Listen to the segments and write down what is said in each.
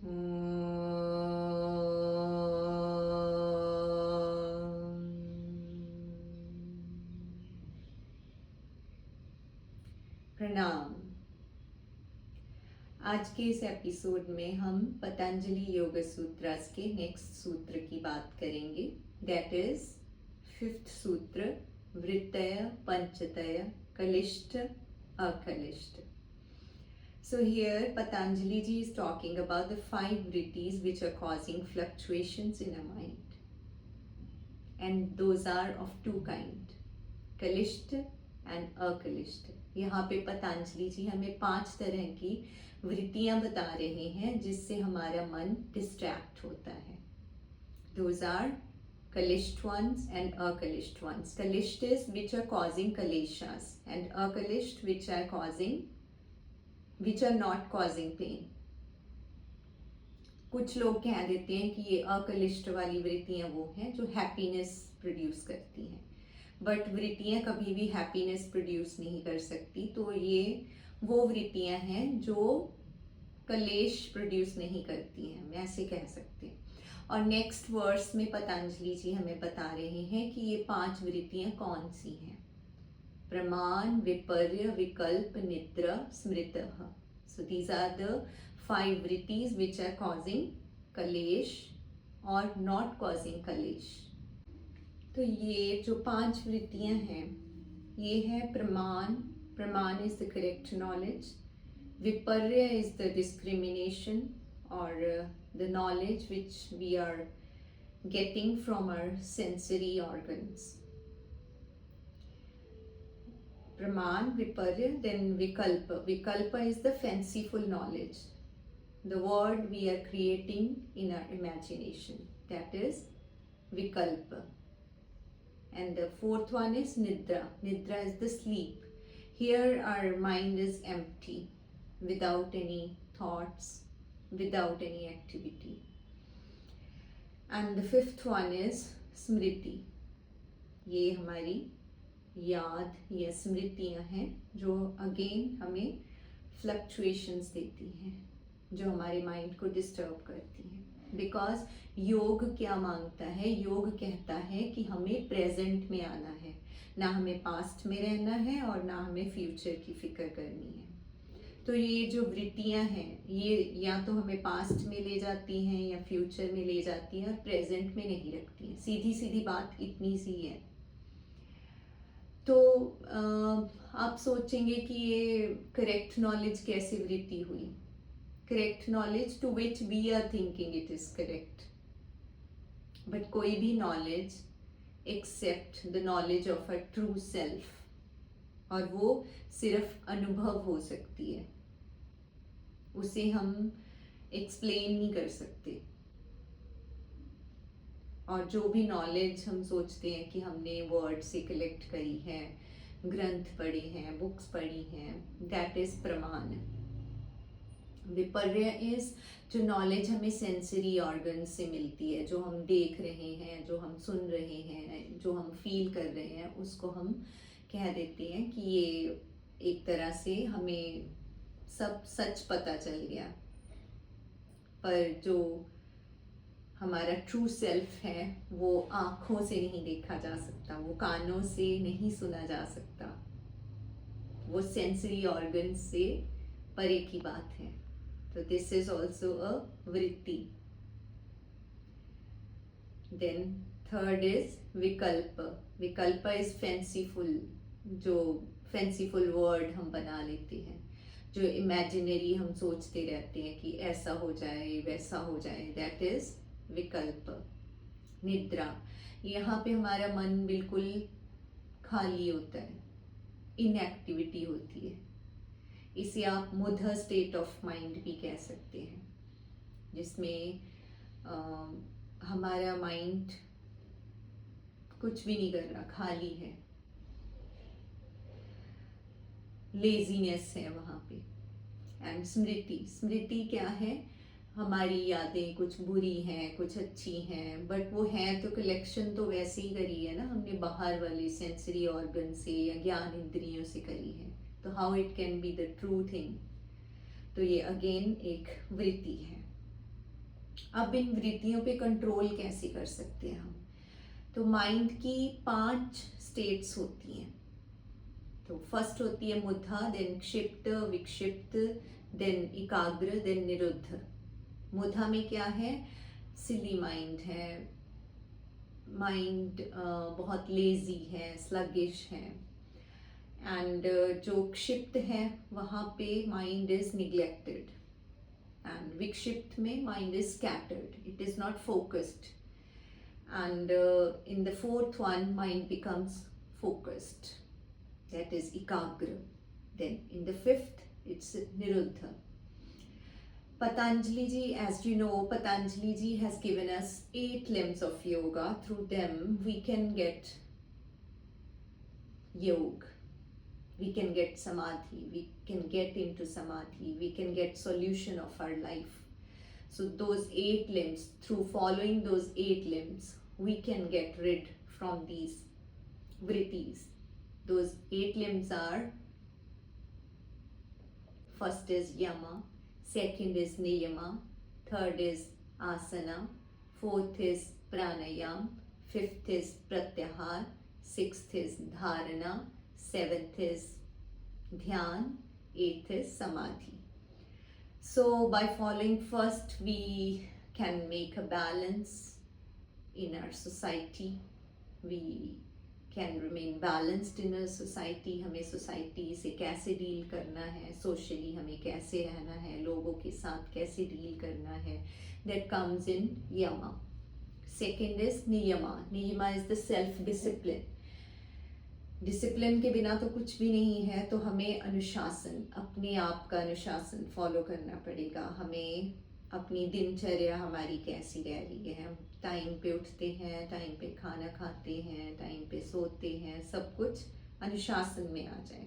प्रणाम। आज के इस एपिसोड में हम पतंजलि योग सूत्रास के नेक्स्ट सूत्र की बात करेंगे। दैट इज 5th सूत्र, वृत्तय पंचतय कलिष्ठ अकलिष्ठ. So here Patanjali ji is talking about the 5 vrittis which are causing fluctuations in our mind, and those are of 2 kind, कलिष्ठ एंड अकलिष्ठ. यहाँ पे पतंजलि जी हमें 5 तरह की वृत्तियां बता रहे हैं जिससे हमारा मन डिस्ट्रैक्ट होता है. Those are कलिष्ठ ones and अकलिष्ठ ones. कलिष्ठ is which are causing kaleshas and अकलिष्ठ which are not causing pain. कुछ लोग कह देते हैं कि ये अकलिष्ठ वाली वृत्तियां वो हैं जो हैप्पीनेस प्रोड्यूस करती हैं, बट वृत्तियां कभी भी हैप्पीनेस प्रोड्यूस नहीं कर सकती. तो ये वो वृत्तियां हैं जो कलेश प्रोड्यूस नहीं करती हैं, हम ऐसे कह सकते हैं. और नेक्स्ट वर्स में पतंजलि जी हमें बता रहे हैं कि ये 5 वृत्तियां कौन सी हैं. प्रमाण, विपर्य, विकल्प, निद्रा, स्मृतः. सो दीज आर द 5 वृत्तिज विच आर कॉजिंग कलेश और नॉट कॉजिंग कलेश. तो ये जो 5 वृत्तियां हैं ये है प्रमाण. Pramana is the correct knowledge. Viparya is the discrimination और the knowledge which we are getting from our sensory organs. Praman, Viparya, then Vikalpa. Vikalpa is the fanciful knowledge, the word we are creating in our imagination. That is Vikalpa. And the 4th one is Nidra. Nidra is the sleep. Here our mind is empty, without any thoughts, without any activity. And the 5th one is Smriti. ये हमारी याद या स्मृतियाँ हैं जो again हमें fluctuations देती हैं, जो हमारे माइंड को डिस्टर्ब करती हैं. बिकॉज योग क्या मांगता है? योग कहता है कि हमें प्रेजेंट में आना है, ना हमें पास्ट में रहना है और ना हमें फ्यूचर की फिक्र करनी है. तो ये जो वृत्तियां हैं ये या तो हमें पास्ट में ले जाती हैं या फ्यूचर में ले जाती हैं और प्रेजेंट में नहीं रखती हैं. सीधी सीधी बात इतनी सी है. तो आप सोचेंगे कि ये करेक्ट नॉलेज कैसे वृत्ति हुई? Correct knowledge to which we are thinking it is correct, but कोई भी knowledge except the knowledge of a true self, और वो सिर्फ अनुभव हो सकती है, उसे हम एक्सप्लेन नहीं कर सकते. और जो भी नॉलेज हम सोचते हैं कि हमने वर्ड से कलेक्ट करी है, ग्रंथ पढ़े हैं, बुक्स पढ़ी हैं, दैट इज प्रमाण. विपर्य इज जो नॉलेज हमें सेंसरी ऑर्गन से मिलती है, जो हम देख रहे हैं, जो हम सुन रहे हैं, जो हम फील कर रहे हैं, उसको हम कह देते हैं कि ये एक तरह से हमें सब सच पता चल गया. पर जो हमारा ट्रू सेल्फ है वो आँखों से नहीं देखा जा सकता, वो कानों से नहीं सुना जा सकता, वो सेंसरी ऑर्गन से परे की बात है. तो दिस इज ऑल्सो अ वृत्ति. देन 3rd इज विकल्प. विकल्प इज फैंसीफुल, जो फैंसीफुल वर्ड हम बना लेते हैं, जो इमेजिनरी हम सोचते रहते हैं कि ऐसा हो जाए वैसा हो जाए, दैट इज विकल्प. निद्रा, यहाँ पे हमारा मन बिल्कुल खाली होता है, इनएक्टिविटी होती है. इसे आप मुधा स्टेट ऑफ माइंड भी कह सकते हैं, जिसमें हमारा माइंड कुछ भी नहीं कर रहा, खाली है, लेजीनेस है वहाँ पे. एंड स्मृति. स्मृति क्या है? हमारी यादें कुछ बुरी हैं, कुछ अच्छी हैं, बट वो हैं तो कलेक्शन तो वैसे ही करी है ना हमने, बाहर वाले सेंसरी ऑर्गन से या ज्ञान इंद्रियों से करी है. तो how it can be the true thing? तो ये अगेन एक वृत्ति है. अब इन वृत्तियों पे कंट्रोल कैसे कर सकते हैं हम? तो माइंड की 5 स्टेट्स होती हैं। तो फर्स्ट होती है मुद्धा, देन क्षिप्त, विक्षिप्त, देन एकाग्र, देन निरुद्ध। मुद्धा में क्या है? सिली माइंड है, माइंड बहुत लेजी है, स्लगिश है। एंड जो क्षिप्त है वहाँ पे माइंड इज निग्लेक्टेड, एंड विक्षिप्त में mind is scattered, it is not focused. And in the fourth one, mind becomes focused, that is ekagra. Then in the fifth, it's niruddha. Patanjali ji, as you know, Patanjali ji has given us 8 limbs of yoga. Through them we can get yoga, we can get samadhi, we can get into samadhi, we can get solution of our life. So those 8 limbs, through following those 8 limbs, we can get rid from these vrittis. Those 8 limbs are, first is yama, second is niyama, third is asana, fourth is pranayam, fifth is pratyahar, sixth is dharana, seventh is dhyan, eighth is samadhi. So by following first, we can make a balance in our society. We can remain balanced in a society. हमें society से कैसे deal करना है, socially हमें कैसे रहना है, लोगों के साथ कैसे deal करना है, that comes in yama. Second is niyama. Niyama is the self-discipline. Discipline के बिना तो कुछ भी नहीं है, तो हमें अनुशासन, अपने आप का अनुशासन फॉलो करना पड़ेगा। हमें अपनी दिनचर्या हमारी कैसी रह रही है, हम टाइम पे उठते हैं, टाइम पे खाना खाते हैं, टाइम पे सोते हैं, सब कुछ अनुशासन में आ जाए।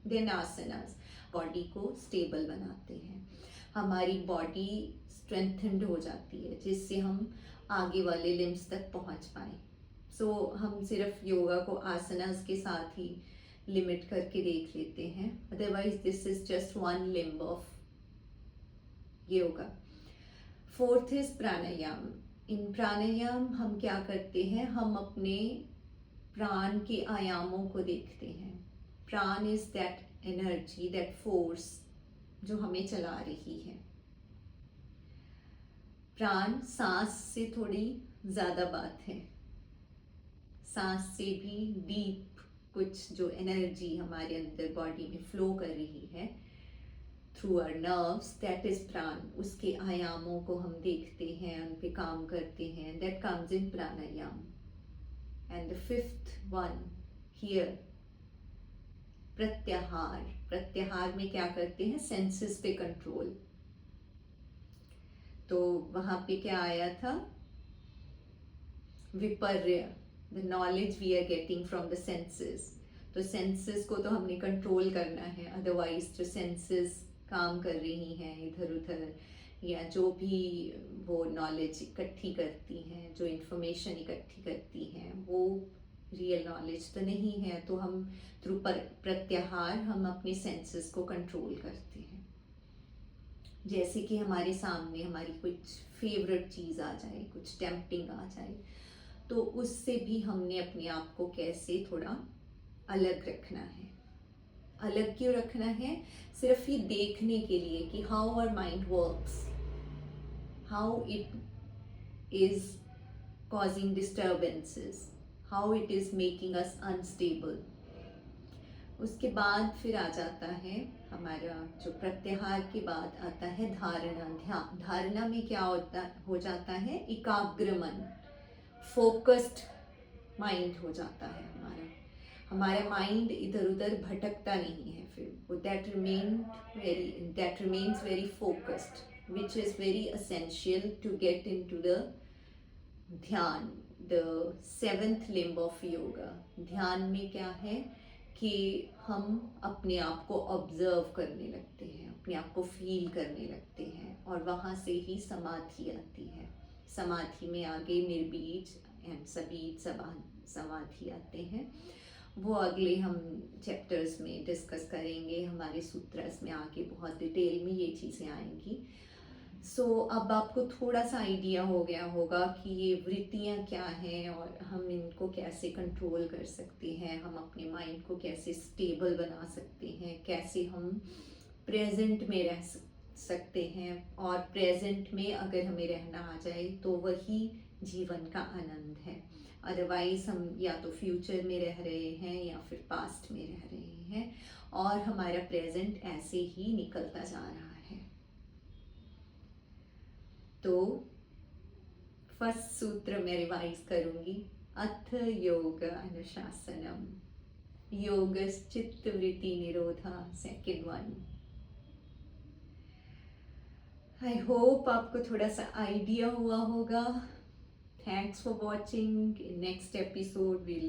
देन आसनास, बॉडी को स्टेबल बनाते हैं, हमारी बॉडी स्ट्रेंथेंड हो जाती है, जिससे हम आगे वाले लिम्स तक पहुंच पाए। सो हम सिर्फ योगा को आसनास के साथ ही लिमिट करके देख लेते हैं, otherwise this is just one limb of yoga. Fourth is pranayama. In pranayama हम क्या करते हैं, हम अपने प्राण के आयामों को देखते हैं। प्राण is that energy, that force जो हमें चला रही है। प्राण सांस से थोड़ी ज्यादा बात है, सांस से भी डीप कुछ जो एनर्जी हमारे अंदर बॉडी में फ्लो कर रही है through our nerves, that is prana. उसके आयामों को हम देखते हैं, उन पे काम करते हैं, that comes in pranayama. And the fifth one here, प्रत्याहार। प्रत्याहार में क्या करते हैं, सेंसेस पे कंट्रोल। तो वहां पे क्या आया था, viparya, the knowledge we are getting from the senses. तो सेंसेस को तो हमने कंट्रोल करना है, अदरवाइज जो सेंसेस काम कर रही हैं इधर उधर, या जो भी वो नॉलेज इकट्ठी करती हैं, जो इंफॉर्मेशन इकट्ठी करती हैं, वो रियल नॉलेज तो नहीं है। तो हम थ्रू प्रत्याहार हम अपने सेंसेस को कंट्रोल करते हैं। जैसे कि हमारे सामने हमारी कुछ फेवरेट चीज़ आ जाए, कुछ टेम्पटिंग आ जाए, तो उससे भी हमने अपने आप को कैसे थोड़ा अलग रखना है। अलग क्यों रखना है, सिर्फ ये देखने के लिए कि how our mind works, how it is causing disturbances, how it is making us unstable. उसके बाद फिर आ जाता है हमारा जो प्रत्याहार के बाद आता है धारणा, ध्यान। धारणा में क्या हो जाता है, एकाग्र मन, फोकस्ड माइंड हो जाता है हमारा। हमारा माइंड इधर उधर भटकता नहीं है फिर, वो that remains very focused, which is very essential to get into the ध्यान, the seventh limb of yoga। ध्यान में क्या है कि हम अपने आप को ऑब्जर्व करने लगते हैं, अपने आप को फील करने लगते हैं, और वहाँ से ही समाधि आती है। समाधि में आगे निर्बीज एंड सबीज समाधि आते हैं, वो अगले हम चैप्टर्स में डिस्कस करेंगे। हमारे सूत्रस में आगे बहुत डिटेल में ये चीज़ें आएंगी। सो अब आपको थोड़ा सा आइडिया हो गया होगा कि ये वृत्तियाँ क्या हैं और हम इनको कैसे कंट्रोल कर सकते हैं, हम अपने माइंड को कैसे स्टेबल बना सकते हैं, कैसे हम प्रेजेंट में रह सकते हैं, और प्रेजेंट में अगर हमें रहना आ जाए तो वही जीवन का आनंद है। अदरवाइज हम या तो फ्यूचर में रह रहे हैं या फिर पास्ट में रह रहे हैं, और हमारा प्रेजेंट ऐसे ही निकलता जा रहा है। तो फर्स्ट सूत्र मैं रिवाइज करूंगी। अथ योग अनुशासनम, योगस चित्त वृत्ति निरोधा, सेकेंड वन। आई होप आपको थोड़ा सा आइडिया हुआ होगा। Thanks for watching. Next episode will